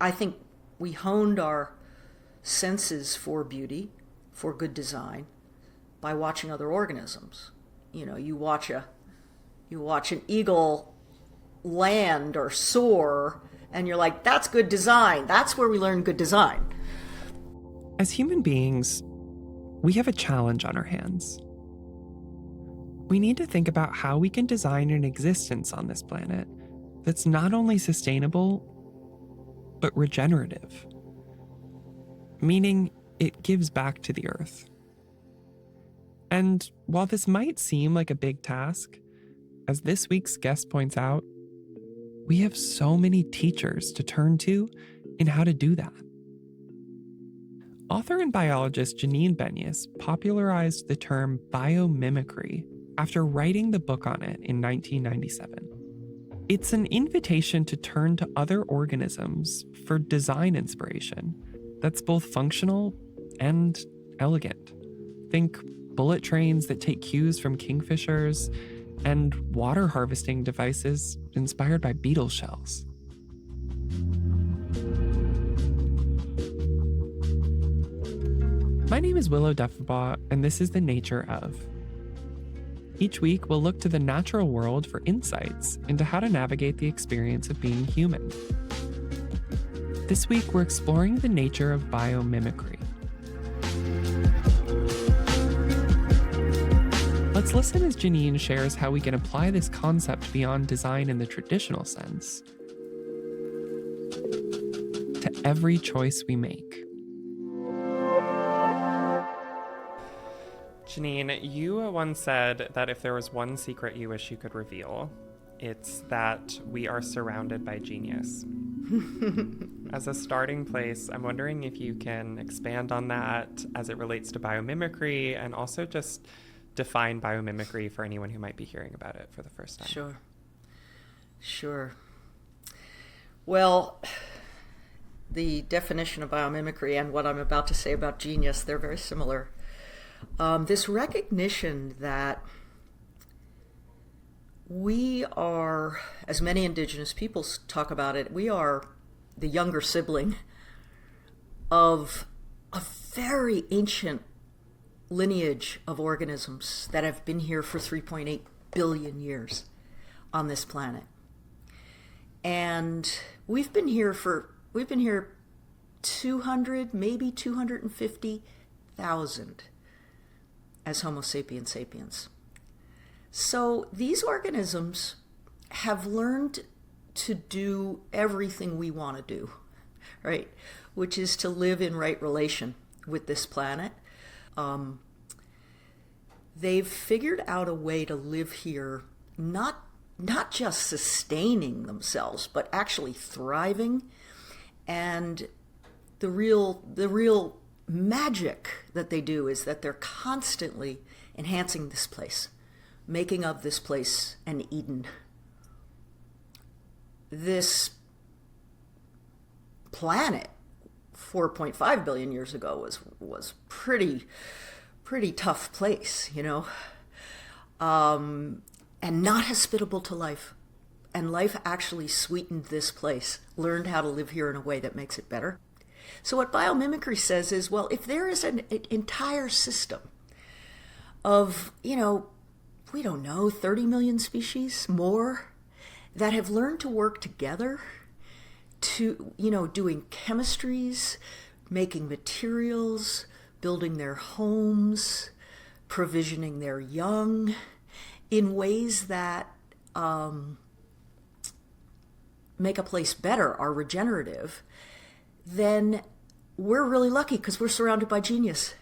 I think we honed our senses for beauty, for good design, by watching other organisms. You watch an eagle land or soar, and you're like, that's good design. That's where we learn good design. As human beings, we have a challenge on our hands. We need to think about how we can design an existence on this planet that's not only sustainable, but regenerative. Meaning it gives back to the earth. And while this might seem like a big task, as this week's guest points out, we have so many teachers to turn to in how to do that. Author and biologist Janine Benyus popularized the term biomimicry after writing the book on it in 1997. It's an invitation to turn to other organisms for design inspiration that's both functional and elegant. Think bullet trains that take cues from kingfishers and water harvesting devices inspired by beetle shells. My name is Willow Defebaugh, and this is The Nature Of. Each week, we'll look to the natural world for insights into how to navigate the experience of being human. This week, we're exploring the nature of biomimicry. Let's listen as Janine shares how we can apply this concept beyond design in the traditional sense to every choice we make. Janine, you once said that if there was one secret you wish you could reveal, it's that we are surrounded by genius. As a starting place, I'm wondering if you can expand on that as it relates to biomimicry and also just define biomimicry for anyone who might be hearing about it for the first time. Sure. Well, the definition of biomimicry and what I'm about to say about genius, they're very similar. This recognition that we are, as many indigenous peoples talk about it, we are the younger sibling of a very ancient lineage of organisms that have been here for 3.8 billion years on this planet. And we've been here 200, maybe 250,000 as Homo sapiens sapiens. So these organisms have learned to do everything we want to do, right? Which is to live in right relation with this planet. They've figured out a way to live here, not just sustaining themselves, but actually thriving. And the real magic that they do is that they're constantly enhancing this place, making of this place an Eden. This planet 4.5 billion years ago was pretty tough place, and not hospitable to life. And life actually sweetened this place, learned how to live here in a way that makes it better. So what biomimicry says is, well, if there is an entire system of, we don't know, 30 million species, more, that have learned to work together to, doing chemistries, making materials, building their homes, provisioning their young in ways that make a place better, are regenerative, then we're really lucky because we're surrounded by genius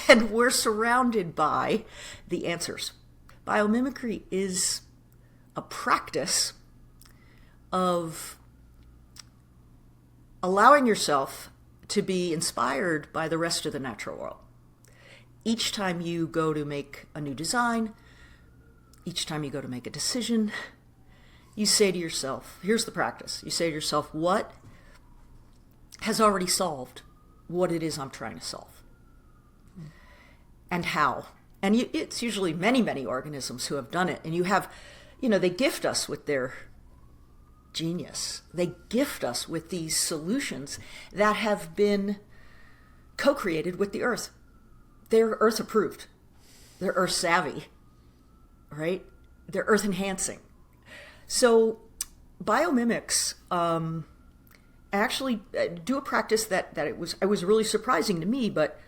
and we're surrounded by the answers. Biomimicry is a practice of allowing yourself to be inspired by the rest of the natural world. Each time you go to make a new design, each time you go to make a decision, you say to yourself, here's the practice. You say to yourself, what has already solved what it is I'm trying to solve? And how? And it's usually many, many organisms who have done it. And you have, they gift us with their genius. They gift us with these solutions that have been co-created with the earth. They're earth approved. They're earth savvy, right? They're earth enhancing. So biomimics actually do a practice that it was really surprising to me, but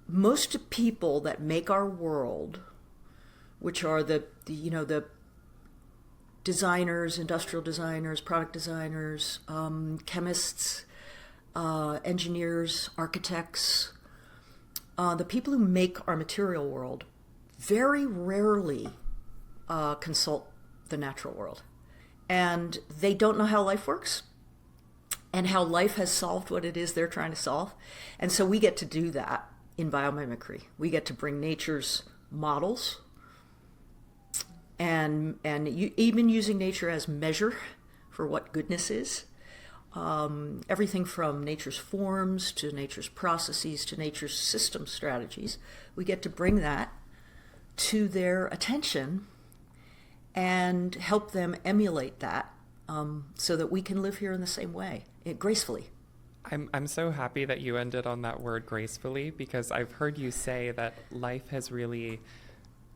most people that make our world, which are the designers, industrial designers, product designers, chemists, engineers, architects, the people who make our material world very rarely consult the natural world. And they don't know how life works and how life has solved what it is they're trying to solve. And so we get to do that in biomimicry. We get to bring nature's models and even using nature as measure for what goodness is. Everything from nature's forms to nature's processes to nature's system strategies. We get to bring that to their attention and help them emulate that so that we can live here in the same way, gracefully. I'm so happy that you ended on that word gracefully, because I've heard you say that life has really,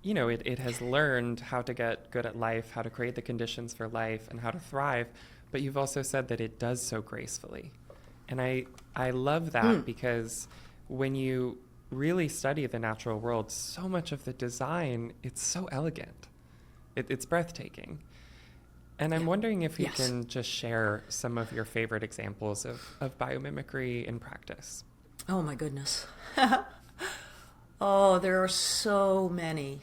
it has learned how to get good at life, how to create the conditions for life, and how to thrive. But you've also said that it does so gracefully. And I love that because when you really study the natural world, so much of the design, it's so elegant. It's breathtaking. And I'm wondering if you can just share some of your favorite examples of biomimicry in practice. Oh, my goodness. Oh, there are so many.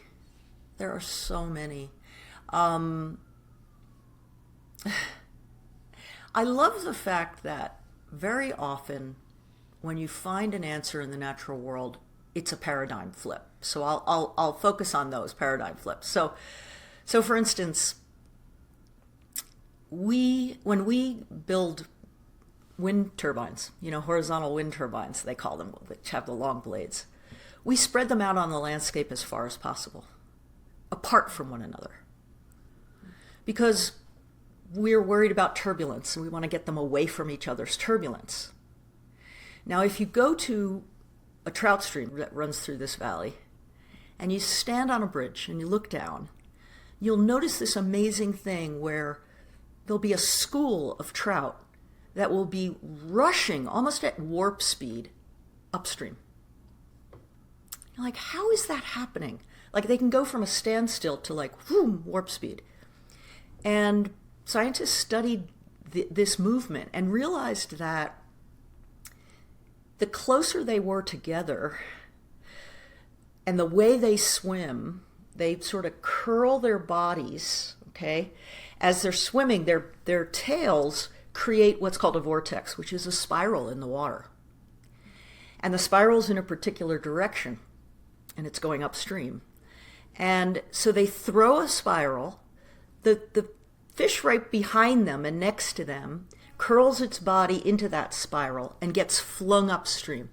There are so many. I love the fact that very often when you find an answer in the natural world, it's a paradigm flip. So I'll focus on those paradigm flips. So for instance, when we build wind turbines, horizontal wind turbines, they call them, which have the long blades, we spread them out on the landscape as far as possible, apart from one another. Because we're worried about turbulence and we want to get them away from each other's turbulence. Now, if you go to a trout stream that runs through this valley and you stand on a bridge and you look down, you'll notice this amazing thing where there'll be a school of trout that will be rushing almost at warp speed upstream. You're like, how is that happening? Like, they can go from a standstill to warp speed. And scientists studied this movement and realized that the closer they were together and the way they swim, they sort of curl their bodies, okay? As they're swimming, their tails create what's called a vortex, which is a spiral in the water. And the spiral's in a particular direction, and it's going upstream. And so they throw a spiral. The fish right behind them and next to them curls its body into that spiral and gets flung upstream.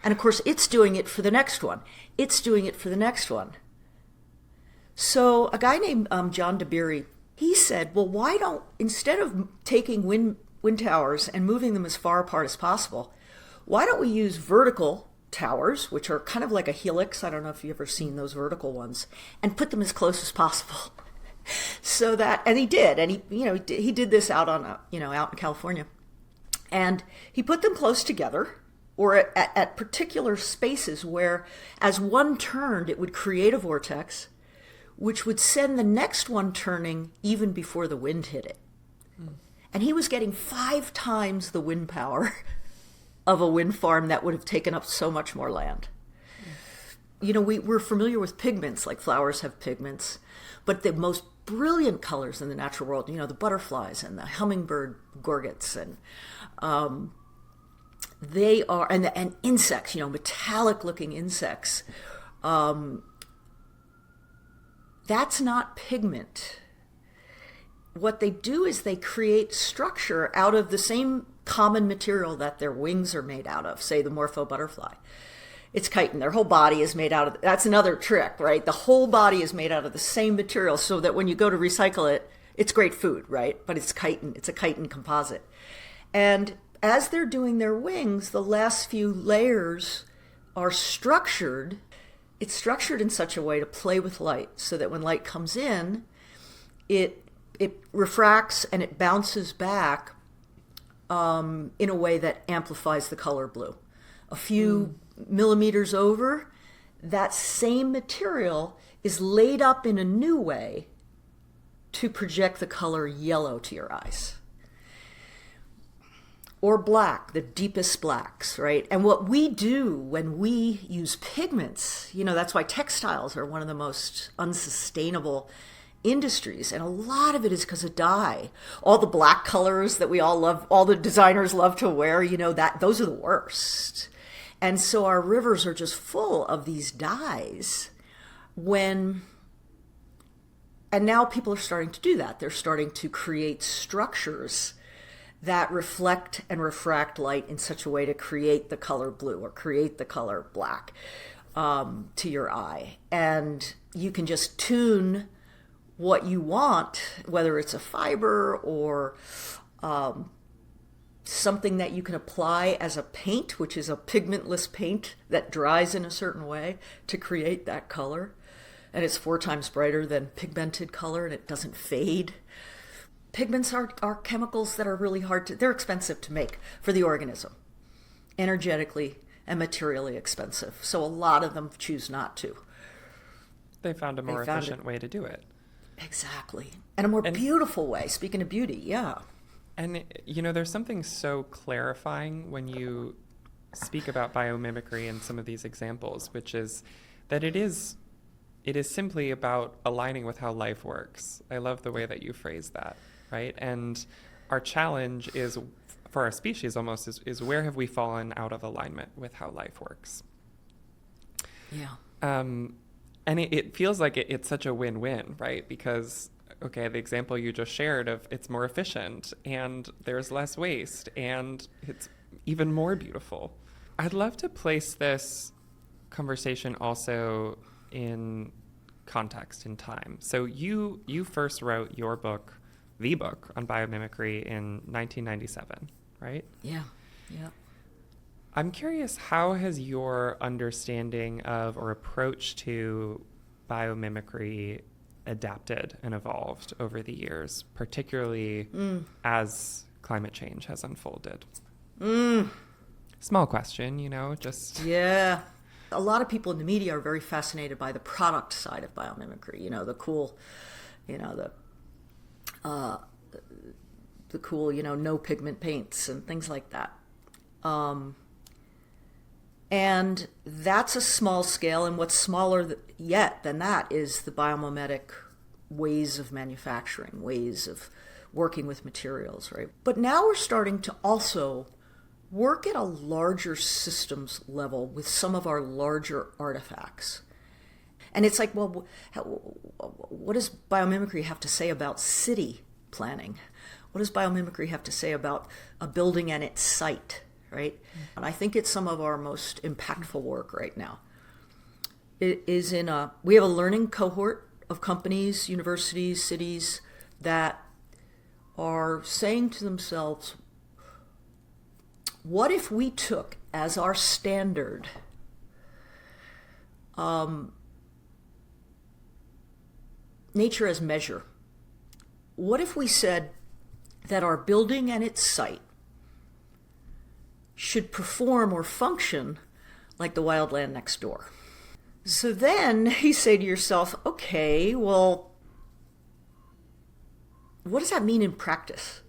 And of course, it's doing it for the next one. It's doing it for the next one. So a guy named John DeBerry, he said, well, why don't, instead of taking wind towers and moving them as far apart as possible, why don't we use vertical towers, which are kind of like a helix, I don't know if you've ever seen those vertical ones, and put them as close as possible. So that, and he did, and he did this out out in California, and he put them close together, or at particular spaces where, as one turned, it would create a vortex, which would send the next one turning even before the wind hit it. And he was getting 5 times the wind power of a wind farm that would have taken up so much more land. We're familiar with pigments, like flowers have pigments, but the most brilliant colors in the natural world, the butterflies and the hummingbird gorgets and they are, and insects, metallic looking insects. That's not pigment. What they do is they create structure out of the same common material that their wings are made out of, say the morpho butterfly. It's chitin. Their whole body is made out of, that's another trick, right? The whole body is made out of the same material so that when you go to recycle it, It's great food, right? But it's chitin. It's a chitin composite. And as they're doing their wings, the last few layers are structured. It's structured in such a way to play with light so that when light comes in, it refracts and it bounces back in a way that amplifies the color blue. A few millimeters over, that same material is laid up in a new way to project the color yellow to your eyes. Or black, the deepest blacks, right? And what we do when we use pigments, that's why textiles are one of the most unsustainable industries. And a lot of it is because of dye. All the black colors that we all love, all the designers love to wear, those are the worst. And so our rivers are just full of these dyes and now people are starting to do that. They're starting to create structures that reflect and refract light in such a way to create the color blue or create the color black to your eye. And you can just tune what you want, whether it's a fiber or something that you can apply as a paint, which is a pigmentless paint that dries in a certain way to create that color. And it's 4 times brighter than pigmented color, and it doesn't fade. Pigments are chemicals that are really they're expensive to make for the organism, energetically and materially expensive. So a lot of them choose not to. They found a more efficient way to do it. Exactly. And a more beautiful way, speaking of beauty, yeah. And, there's something so clarifying when you speak about biomimicry in some of these examples, which is that it is simply about aligning with how life works. I love the way that you phrase that, right? And our challenge is, for our species almost, is where have we fallen out of alignment with how life works? Yeah. And it feels like it's such a win-win, right? Because, okay, the example you just shared of it's more efficient and there's less waste and it's even more beautiful. I'd love to place this conversation also in context, in time. So you first wrote the book on biomimicry in 1997, right? Yeah. I'm curious, how has your understanding of or approach to biomimicry adapted and evolved over the years, particularly as climate change has unfolded? Small question, just... Yeah. A lot of people in the media are very fascinated by the product side of biomimicry, the cool, the cool, no pigment paints and things like that. And that's a small scale, and what's smaller yet than that is the biomimetic ways of manufacturing, ways of working with materials, right? But now we're starting to also work at a larger systems level with some of our larger artifacts. And it's like, well, what does biomimicry have to say about city planning? What does biomimicry have to say about a building and its site, right? And I think it's some of our most impactful work right now. It is we have a learning cohort of companies, universities, cities that are saying to themselves, what if we took as our standard nature as measure? What if we said that our building and its site should perform or function like the wildland next door? So then you say to yourself, okay, well, what does that mean in practice?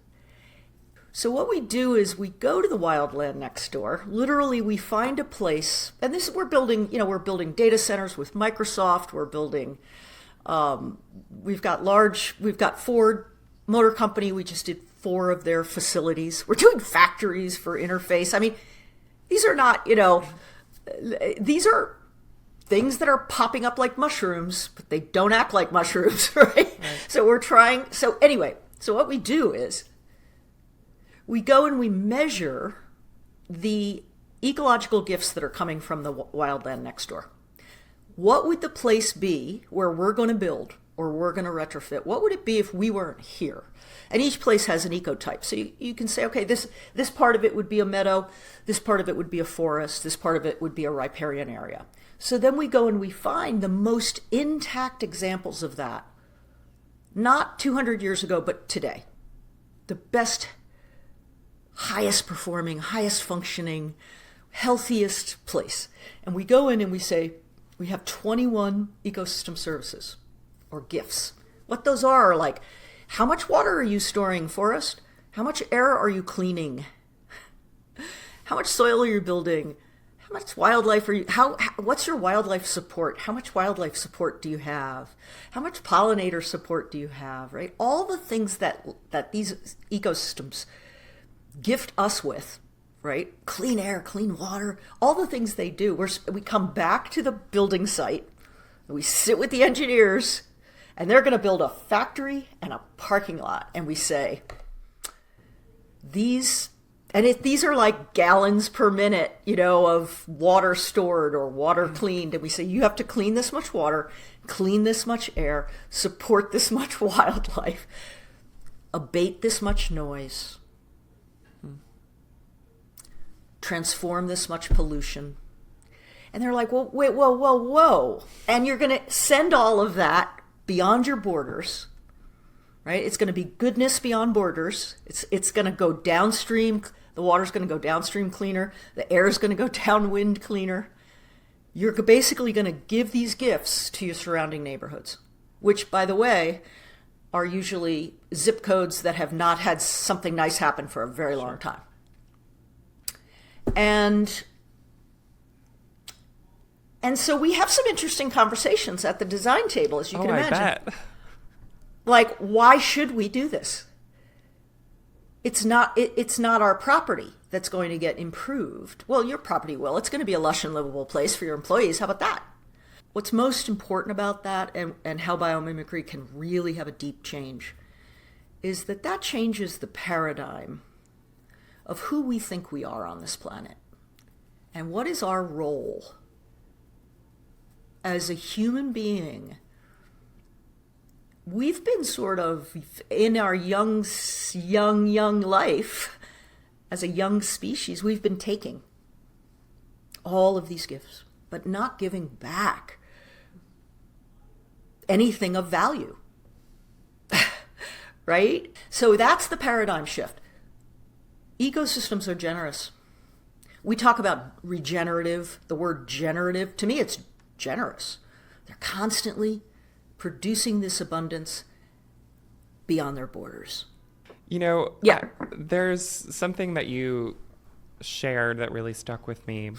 So what we do is we go to the wildland next door. Literally, we find a place, and we're building data centers with Microsoft. We're building, we've got Ford Motor Company. We just did 4 of their facilities. We're doing factories for Interface. I mean, these are not, these are things that are popping up like mushrooms, but they don't act like mushrooms, right? So so what we do is, we go and we measure the ecological gifts that are coming from the wildland next door. What would the place be where we're going to build or we're going to retrofit, what would it be if we weren't here? And each place has an ecotype. So you can say, okay, this part of it would be a meadow, this part of it would be a forest, this part of it would be a riparian area. So then we go and we find the most intact examples of that, not 200 years ago, but today. The best, highest performing, highest functioning, healthiest place. And we go in and we say, we have 21 ecosystem services or gifts. What those are like, how much water are you storing, forest? How much air are you cleaning? How much soil are you building? How much wildlife are you, what's your wildlife support? How much wildlife support do you have? How much pollinator support do you have, right? All the things that these ecosystems gift us with, right? Clean air, clean water, all the things they do. We come back to the building site, we sit with the engineers, and they're going to build a factory and a parking lot. And we say, these are like gallons per minute, of water stored or water cleaned. And we say, you have to clean this much water, clean this much air, support this much wildlife, abate this much noise, transform this much pollution. And they're like, well, wait, whoa. And you're going to send all of that beyond your borders, right? It's going to be goodness beyond borders. It's going to go downstream. The water's going to go downstream cleaner. The air is going to go downwind cleaner. You're basically going to give these gifts to your surrounding neighborhoods, which, by the way, are usually zip codes that have not had something nice happen for a very long time. And so we have some interesting conversations at the design table, as you can imagine. I bet. Like, why should we do this? It's not our property that's going to get improved. Well, your property will. It's going to be a lush and livable place for your employees. How about that? What's most important about that and how biomimicry can really have a deep change is that changes the paradigm of who we think we are on this planet. And what is our role as a human being? We've been sort of, in our young life, as a young species, we've been taking all of these gifts, but not giving back anything of value, right? So that's the paradigm shift. Ecosystems are generous. We talk about regenerative. The word generative, to me, it's generous. They're constantly producing this abundance beyond their borders. There's something that you shared that really stuck with me,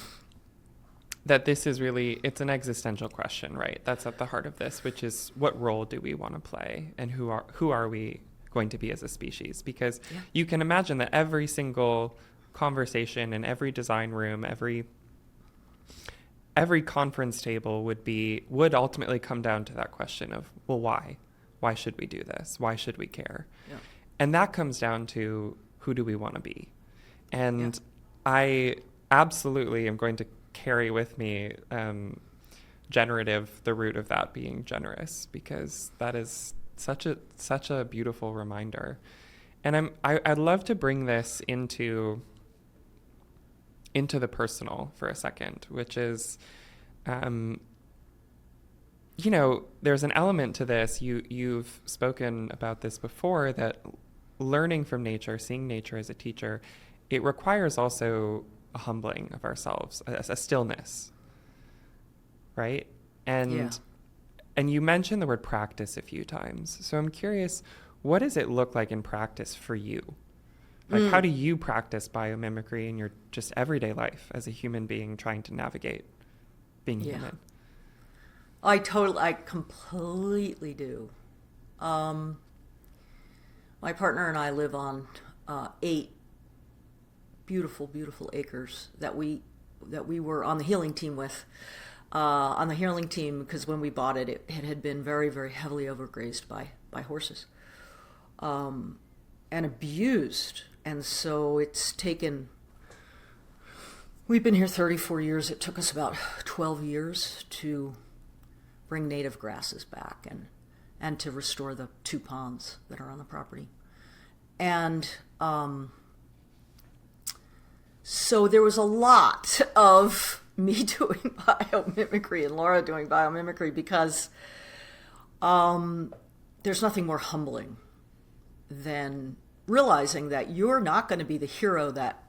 that this is really, it's an existential question, right? That's at the heart of this, which is, what role do we want to play, and who are we going to be as a species? Because you can imagine that every single conversation in every design room, every conference table would ultimately come down to that question of, well, why? Why should we do this? Why should we care? Yeah. And that comes down to, who do we want to be? And I absolutely am going to carry with me generative, the root of that being generous, because that is such a beautiful reminder. And I'd love to bring this into the personal for a second, which is, there's an element to this. You've spoken about this before, that learning from nature, seeing nature as a teacher, it requires also a humbling of ourselves, a stillness, right? And you mentioned the word practice a few times. So I'm curious, what does it look like in practice for you? Like, how do you practice biomimicry in your just everyday life as a human being trying to navigate being human? I completely do. My partner and I live on 8 beautiful, beautiful acres that we were on the healing team with. On the healing team, because when we bought it, it had been very, very heavily overgrazed by horses and abused. And so we've been here 34 years. It took us about 12 years to bring native grasses back and to restore the 2 ponds that are on the property. And so there was a lot of me doing biomimicry and Laura doing biomimicry because there's nothing more humbling than realizing that you're not going to be the hero that,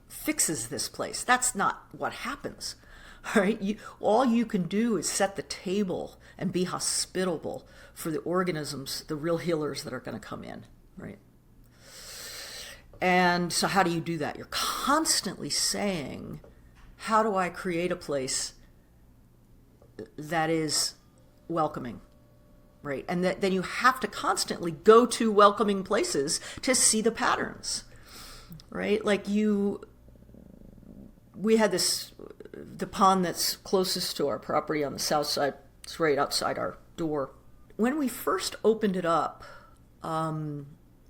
fixes this place. That's not what happens. All right? All you can do is set the table and be hospitable for the organisms, the real healers that are going to come in, right? And so how do you do that? You're constantly saying, how do I create a place that is welcoming, right? And then you have to constantly go to welcoming places to see the patterns, right? Like we had the pond that's closest to our property on the south side. It's right outside our door. When we first opened it up,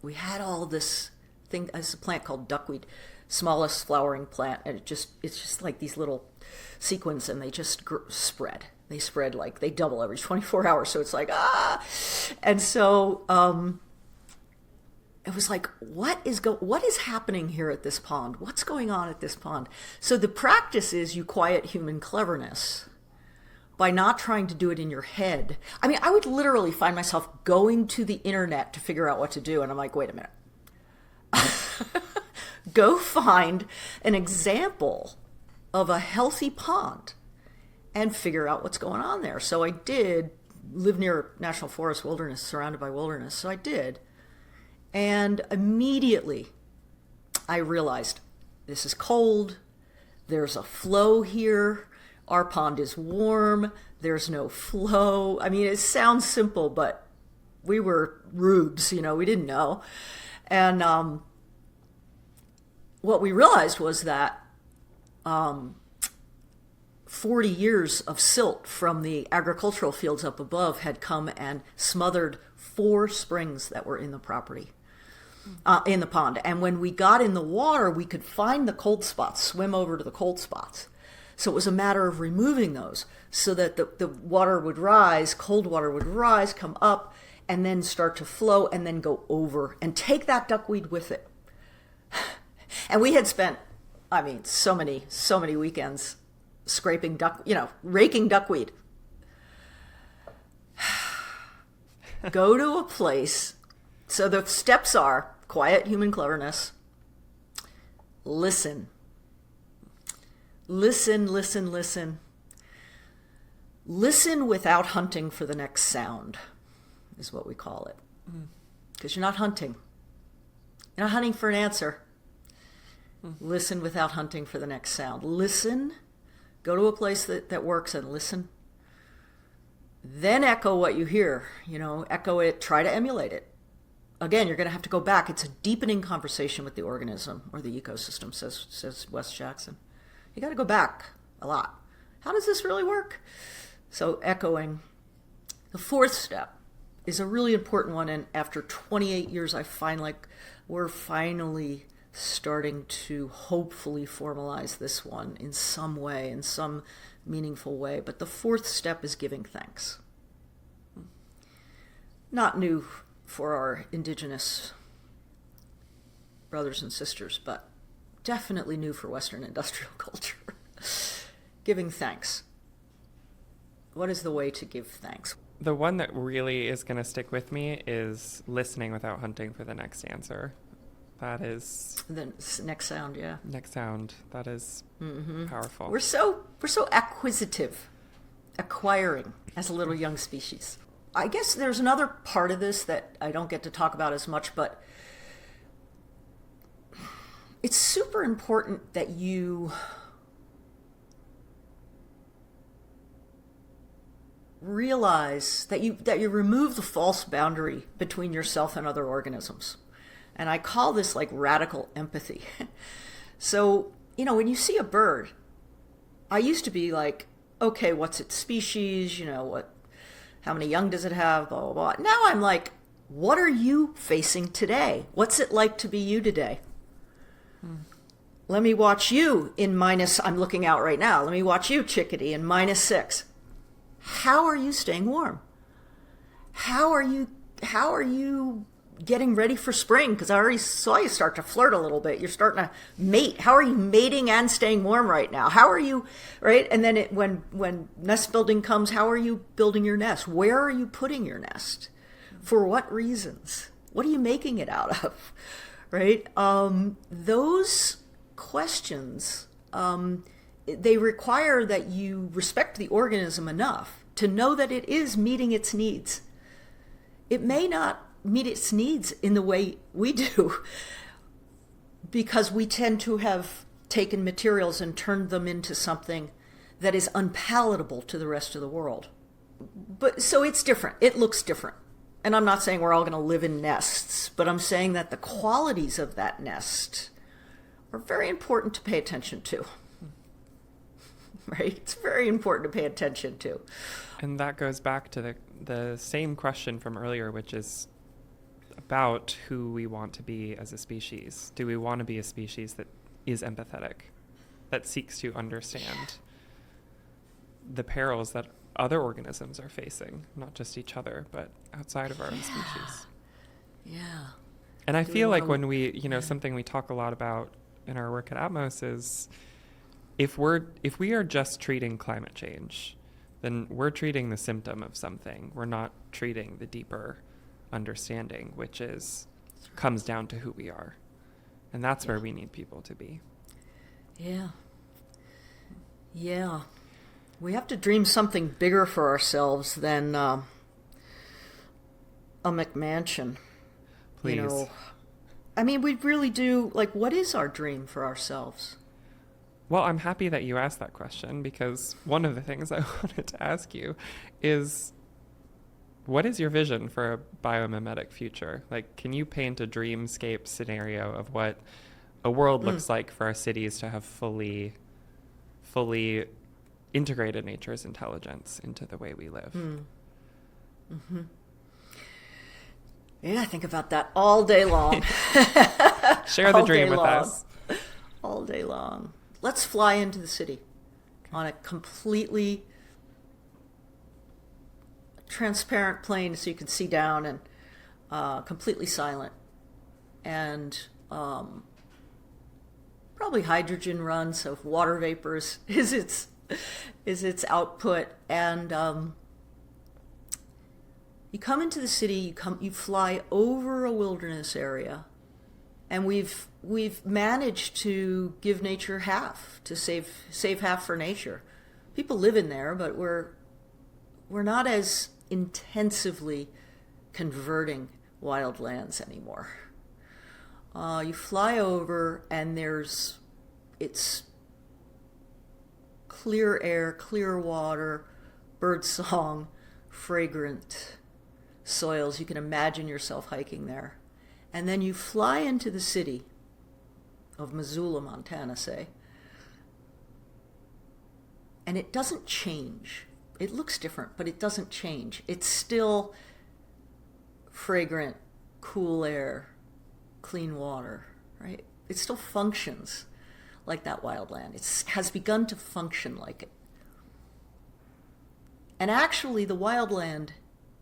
we had all this thing. It's a plant called duckweed, smallest flowering plant, and it's just like these little sequins, and they just spread. They spread like they double every 24 hours. So it's like and so it was like, what is happening here at this pond? What's going on at this pond? So the practice is you quiet human cleverness by not trying to do it in your head. I mean, I would literally find myself going to the internet to figure out what to do, and I'm like, wait a minute. Go find an example of a healthy pond and figure out what's going on there. So I did live near national forest wilderness, surrounded by wilderness. So I did. And immediately I realized this is cold. There's a flow here. Our pond is warm. There's no flow. I mean, it sounds simple, but we were rubes, we didn't know. And what we realized was that 40 years of silt from the agricultural fields up above had come and smothered 4 springs that were in the property, in the pond. And when we got in the water, we could find the cold spots, swim over to the cold spots. So it was a matter of removing those so that the water would rise, cold water would rise, come up, and then start to flow and then go over and take that duckweed with it. And we had spent, so many weekends scraping raking duckweed. Go to a place. So the steps are quiet human cleverness. Listen. Listen without hunting for the next sound is what we call it. Because you're not hunting. You're not hunting for an answer. Listen without hunting for the next sound. Listen. Go to a place that works and listen. Then echo what you hear. Echo it. Try to emulate it. Again, you're going to have to go back. It's a deepening conversation with the organism or the ecosystem, says Wes Jackson. You got to go back a lot. How does this really work? So echoing. The 4th step is a really important one, and after 28 years, I find like we're finally starting to hopefully formalize this one in some way, in some meaningful way. But the 4th step is giving thanks. Not new for our indigenous brothers and sisters, but definitely new for Western industrial culture. Giving thanks. What is the way to give thanks? The one that really is going to stick with me is listening without hunting for the next answer. That is... The next sound, yeah. Next sound. That is powerful. We're so acquisitive, acquiring as a little young species. I guess there's another part of this that I don't get to talk about as much, but it's super important that you realize that you remove the false boundary between yourself and other organisms. And I call this like radical empathy. So, when you see a bird, I used to be like, okay, what's its species? How many young does it have? Blah, blah, blah. Now I'm like, what are you facing today? What's it like to be you today? Let me watch you in minus, I'm looking out right now. Let me watch you, chickadee, in -6. How are you staying warm? how are you getting ready for spring? Because I already saw you start to flirt a little bit. You're starting to mate. How are you mating and staying warm right now? How are you, right? And then when nest building comes, how are you building your nest? Where are you putting your nest? For what reasons? What are you making it out of? Right? Those questions, they require that you respect the organism enough to know that it is meeting its needs. It may not meet its needs in the way we do, because we tend to have taken materials and turned them into something that is unpalatable to the rest of the world. But so it's different. It looks different. And I'm not saying we're all going to live in nests, but I'm saying that the qualities of that nest are very important to pay attention to. Right? It's very important to pay attention to. And that goes back to the same question from earlier, which is about who we want to be as a species. Do we want to be a species that is empathetic, that seeks to understand the perils that other organisms are facing, not just each other, but outside of our own species? Yeah. And I feel like when we, something we talk a lot about in our work at Atmos is if we are just treating climate change, then we're treating the symptom of something. We're not treating the deeper understanding, which comes down to who we are. And that's where we need people to be. Yeah. Yeah. We have to dream something bigger for ourselves than a McMansion. Please. I mean, we really do. Like, what is our dream for ourselves? Well, I'm happy that you asked that question, because one of the things I wanted to ask you is, what is your vision for a biomimetic future? Like, can you paint a dreamscape scenario of what a world looks like for our cities to have fully integrated nature's intelligence into the way we live? Mm-hmm. Yeah, I think about that all day long. Share the dream with us. All day long. Let's fly into the city on a completely transparent plane so you can see down, and completely silent. And probably hydrogen run, so water vapors is its output. And you come into the city, you fly over a wilderness area, and we've managed to give nature half, to save half for nature. People live in there, but we're not as intensively converting wildlands anymore. You fly over, and it's clear air, clear water, bird song, fragrant soils. You can imagine yourself hiking there. And then you fly into the city of Missoula, Montana, say, and it doesn't change. It looks different, but it doesn't change. It's still fragrant, cool air, clean water, right? It still functions like that wildland. It has begun to function like it. And actually, the wildland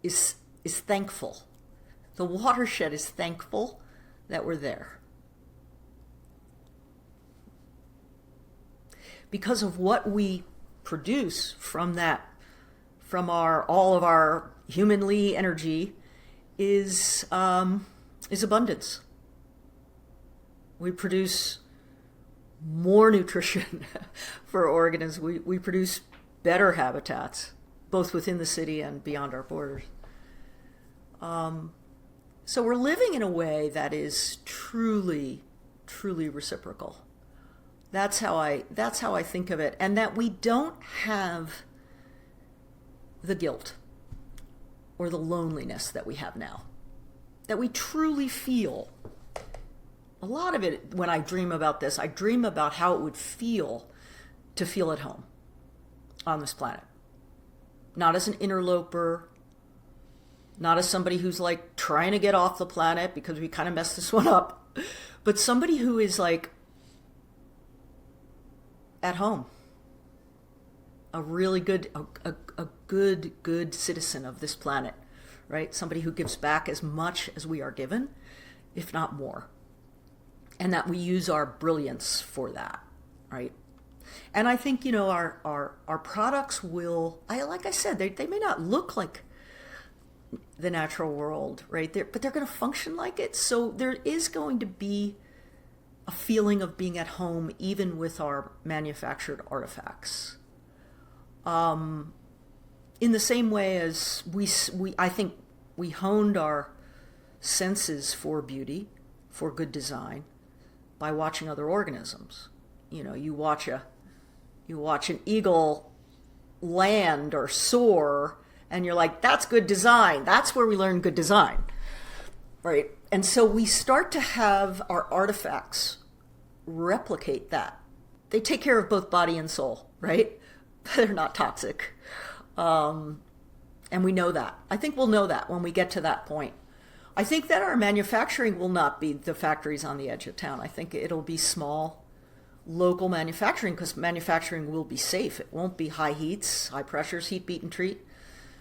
is thankful. The watershed is thankful that we're there. Because of what we produce from all of our humanly energy is abundance. We produce more nutrition for organisms. We produce better habitats, both within the city and beyond our borders. So we're living in a way that is truly, truly reciprocal. That's how I think of it, and that we don't have the guilt or the loneliness that we have now. That we truly feel. A lot of it, when I dream about this, I dream about how it would feel to feel at home on this planet. Not as an interloper, not as somebody who's like trying to get off the planet because we kind of messed this one up, but somebody who is like at home. A really good, a good citizen of this planet, right? Somebody who gives back as much as we are given, if not more. And that we use our brilliance for that, right? And I think, our products will, like I said, they may not look like the natural world, right? But they're going to function like it. So there is going to be a feeling of being at home, even with our manufactured artifacts. In the same way as I think we honed our senses for beauty, for good design, by watching other organisms. You watch an eagle land or soar, and you're like, that's good design. That's where we learn good design, right? And so we start to have our artifacts replicate that. They take care of both body and soul, right? They're not toxic. And we know that. I think we'll know that when we get to that point. I think that our manufacturing will not be the factories on the edge of town. I think it'll be small, local manufacturing, because manufacturing will be safe. It won't be high heats, high pressures, heat, beat, and treat.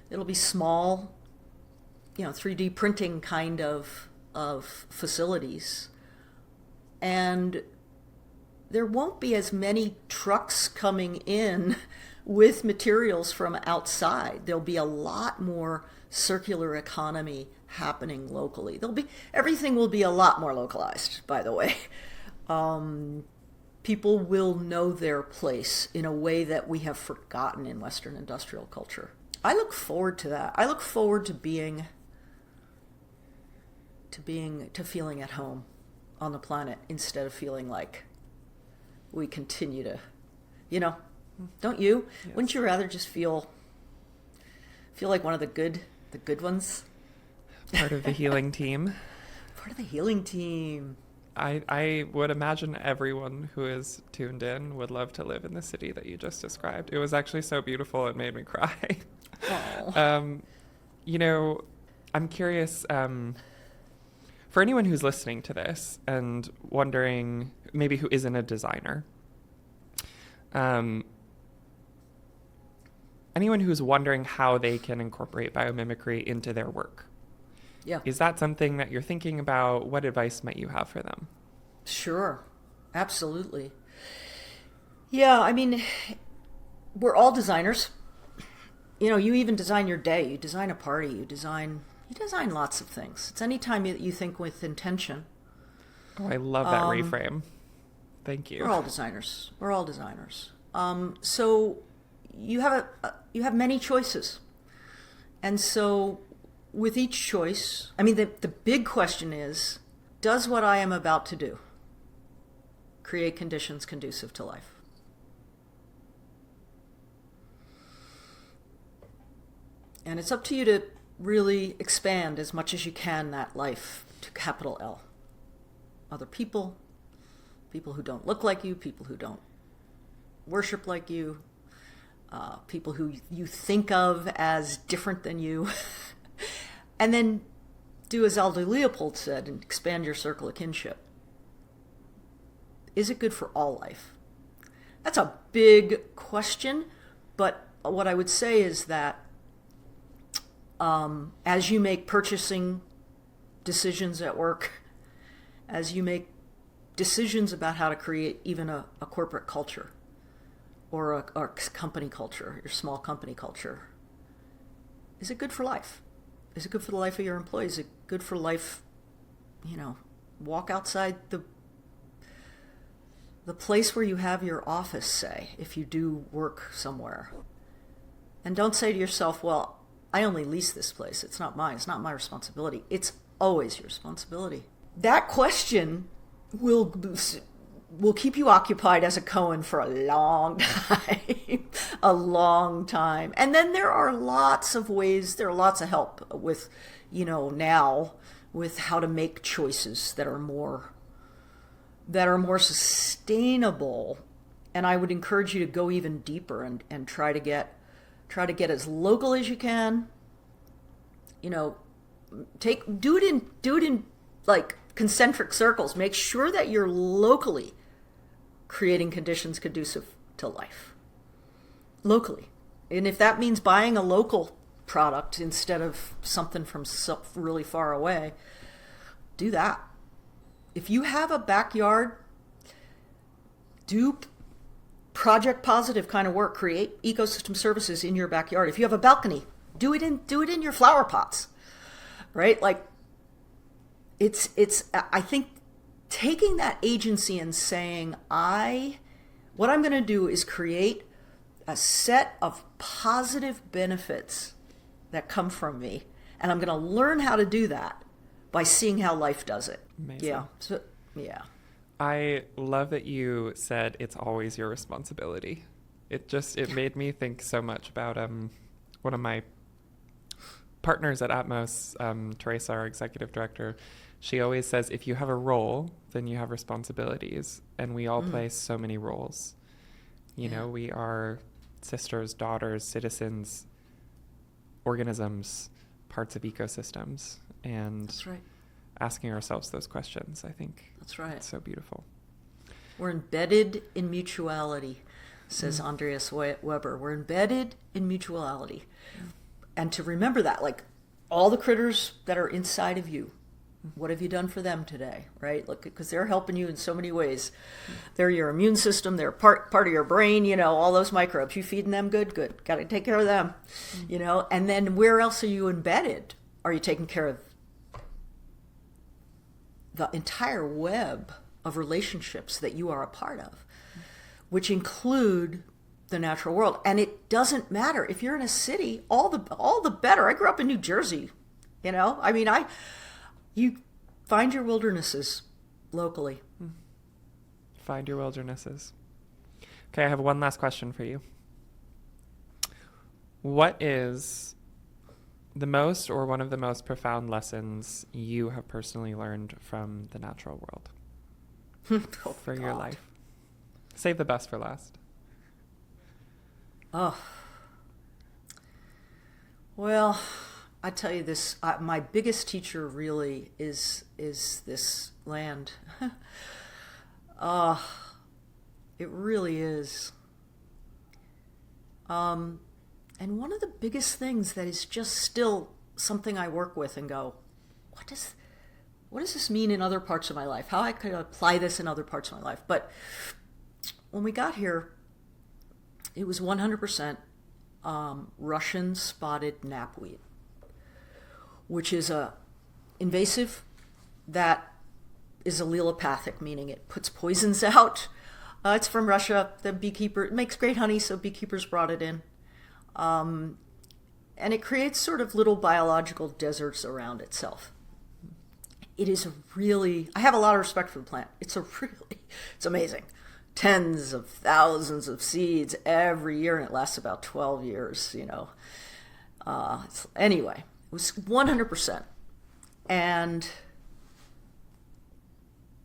It'll be small, 3D printing kind of facilities. And there won't be as many trucks coming in with materials from outside. There'll be a lot more circular economy happening locally. Everything will be a lot more localized, by the way. People will know their place in a way that we have forgotten in Western industrial culture. I look forward to that. I look forward to feeling at home on the planet instead of feeling like we continue to, don't you? Yes. Wouldn't you rather just feel like one of the good ones? Part of the healing team. Part of the healing team. I would imagine everyone who is tuned in would love to live in the city that you just described. It was actually so beautiful, it made me cry. I'm curious, for anyone who's listening to this and wondering, maybe who isn't a designer, anyone who's wondering how they can incorporate biomimicry into their work. Yeah. Is that something that you're thinking about? What advice might you have for them? Sure. Absolutely. Yeah, we're all designers. You even design your day. You design a party. You design lots of things. It's any time that you think with intention. Oh, I love that reframe. Thank you. We're all designers. So you have many choices. And so with each choice, the big question is, does what I am about to do create conditions conducive to life? And it's up to you to really expand as much as you can that life to capital L. Other people who don't look like you, people who don't worship like you, people who you think of as different than you. And then do as Aldo Leopold said and expand your circle of kinship. Is it good for all life? That's a big question, but what I would say is that as you make purchasing decisions at work, as you make decisions about how to create even a corporate culture or a company culture, your small company culture, is it good for life? Is it good for the life of your employees? Is it good for life, walk outside the place where you have your office, say, if you do work somewhere. And don't say to yourself, well, I only lease this place. It's not mine. It's not my responsibility. It's always your responsibility. That question will keep you occupied as a Cohen for a long time, a long time. And then there are lots of ways, there are lots of help with, now with how to make choices that are more sustainable. And I would encourage you to go even deeper and try to get as local as you can. Do it in like concentric circles. Make sure that you're locally creating conditions conducive to life. Locally. And if that means buying a local product instead of something from really far away, do that. If you have a backyard, do project positive kind of work. Create ecosystem services in your backyard. If you have a balcony, do it in your flower pots, right? Like it's I think taking that agency and saying, what I'm going to do is create a set of positive benefits that come from me, and I'm going to learn how to do that by seeing how life does it. Amazing. Yeah. So, yeah. I love that you said it's always your responsibility. It made me think so much about one of my partners at Atmos, Teresa, our executive director. She always says, if you have a role, then you have responsibilities. And we all play so many roles. You know, we are sisters, daughters, citizens, organisms, parts of ecosystems. And that's right. Asking ourselves those questions, I think. That's right. It's so beautiful. We're embedded in mutuality, says Andreas Weber. We're embedded in mutuality. And to remember that, like all the critters that are inside of you, what have you done for them today, right? Look, because they're helping you in so many ways. They're your immune system. They're part of your brain, you know, all those microbes. You feeding them good. Got to take care of them, you know. And then where else are you embedded? Are you taking care of the entire web of relationships that you are a part of, which include the natural world? And it doesn't matter if you're in a city, all the better. I grew up in New Jersey, you know. I mean, you find your wildernesses locally. Find your wildernesses. Okay, I have one last question for you. What is the most or one of the most profound lessons you have personally learned from the natural world for your life? Save the best for last. Oh. Well, I tell you this, my biggest teacher really is this land. It really is. And one of the biggest things that is just still something I work with and go, what does this mean in other parts of my life? How I could apply this in other parts of my life. But when we got here, it was 100% Russian spotted knapweed, which is a invasive that is allelopathic, meaning it puts poisons out. It's from Russia. It makes great honey, so beekeepers brought it in. And it creates sort of little biological deserts around itself. It is I have a lot of respect for the plant. It's amazing. Tens of thousands of seeds every year, and it lasts about 12 years, you know. Anyway, it was 100%. And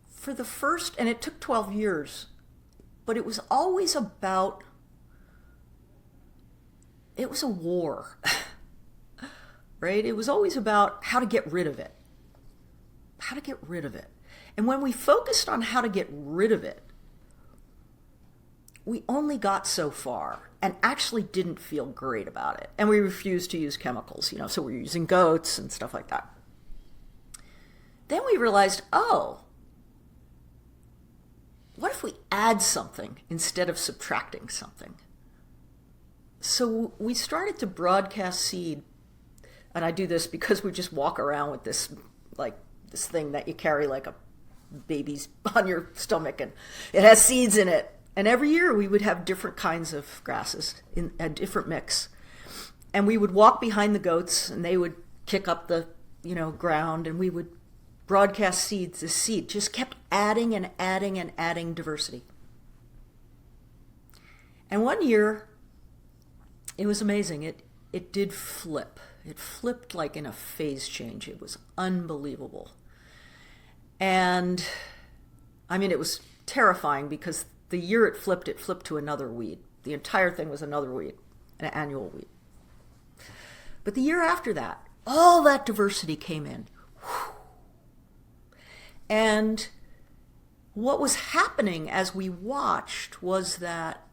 for the first, and it took 12 years, but it was always about, it was a war, right? It was always about how to get rid of it. How to get rid of it. And when we focused on how to get rid of it, we only got so far and actually didn't feel great about it. And we refused to use chemicals, you know, so we're using goats and stuff like that. Then we realized, what if we add something instead of subtracting something? So we started to broadcast seed, and I do this because we just walk around with this thing that you carry like a baby's on your stomach, and it has seeds in it. And every year we would have different kinds of grasses in a different mix. And we would walk behind the goats, and they would kick up the, ground, and we would broadcast seeds. The seed just kept adding and adding and adding diversity. And one year, it was amazing. It did flip. It flipped like in a phase change. It was unbelievable. And, it was terrifying because the year it flipped to another weed. The entire thing was another weed, an annual weed. But the year after that, all that diversity came in. And what was happening as we watched was that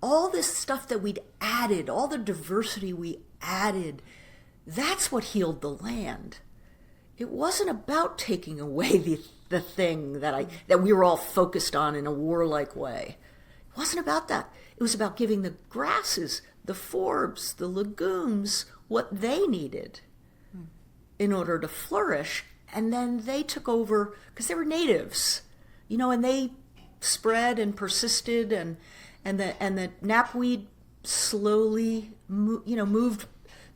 all this stuff that we'd added, all the diversity we added, that's what healed the land. It wasn't about taking away the thing that we were all focused on in a warlike way. It wasn't about that. It was about giving the grasses, the forbs, the legumes what they needed in order to flourish. And then they took over because they were natives, and they spread and persisted, and the knapweed slowly moved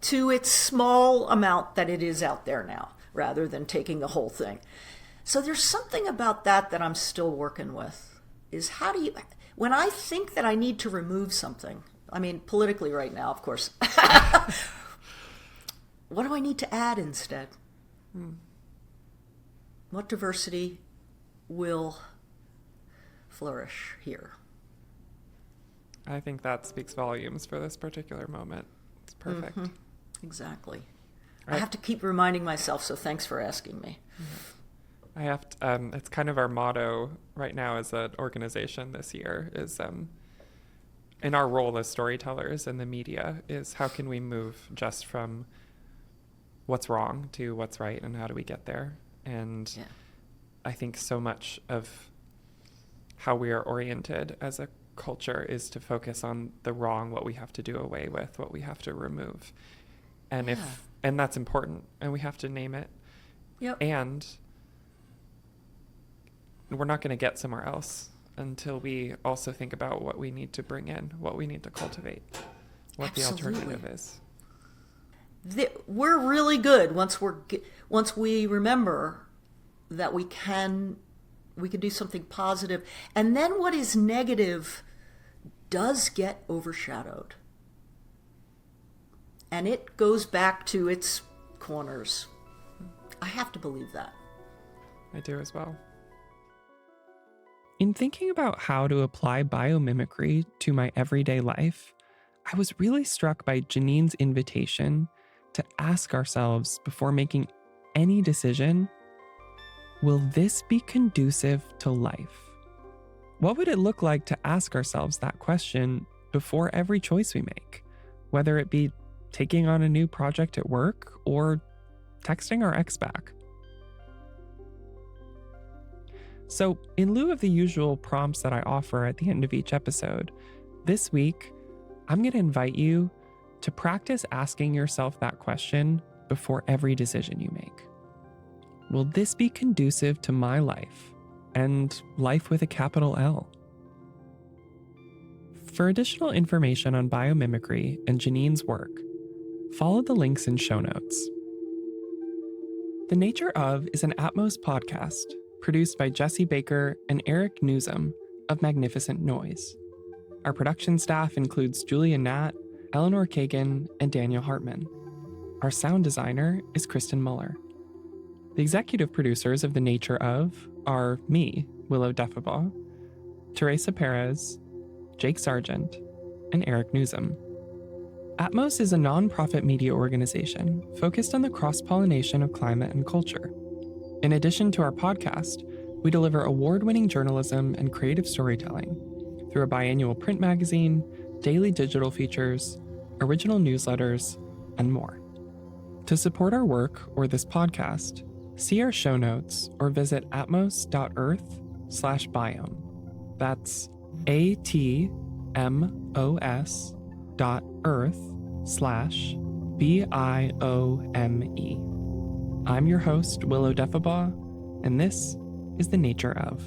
to its small amount that it is out there now, rather than taking the whole thing. So there's something about that I'm still working with, is when I think that I need to remove something, I mean, politically right now, of course, what do I need to add instead? What diversity will flourish here? I think that speaks volumes for this particular moment. It's perfect. Mm-hmm. Exactly. I have to keep reminding myself, so thanks for asking me. I have to, it's kind of our motto right now as an organization this year is, in our role as storytellers in the media, is how can we move just from what's wrong to what's right, and how do we get there? And I think so much of how we are oriented as a culture is to focus on the wrong, what we have to do away with, what we have to remove. And and that's important, and we have to name it. Yep. And we're not going to get somewhere else until we also think about what we need to bring in, what we need to cultivate, what Absolutely. The alternative is. We're really good once we remember that we can do something positive, and then what is negative does get overshadowed, and it goes back to its corners. I have to believe that. I do as well. In thinking about how to apply biomimicry to my everyday life, I was really struck by Janine's invitation to ask ourselves before making any decision, will this be conducive to life? What would it look like to ask ourselves that question before every choice we make, whether it be taking on a new project at work or texting our ex back? So, in lieu of the usual prompts that I offer at the end of each episode, this week, I'm going to invite you to practice asking yourself that question before every decision you make. Will this be conducive to my life, and life with a capital L? For additional information on biomimicry and Janine's work, follow the links in show notes. The Nature Of is an Atmos podcast produced by Jesse Baker and Eric Newsom of Magnificent Noise. Our production staff includes Julia Natt, Eleanor Kagan, and Daniel Hartman. Our sound designer is Kristen Muller. The executive producers of The Nature Of are me, Willow Defebaugh, Teresa Perez, Jake Sargent, and Eric Newsom. Atmos is a nonprofit media organization focused on the cross-pollination of climate and culture. In addition to our podcast, we deliver award-winning journalism and creative storytelling through a biannual print magazine, daily digital features, original newsletters, and more. To support our work or this podcast, see our show notes or visit atmos.earth/biome. That's atmos.earth/BIOME. I'm your host, Willow Defebaugh, and this is The Nature Of.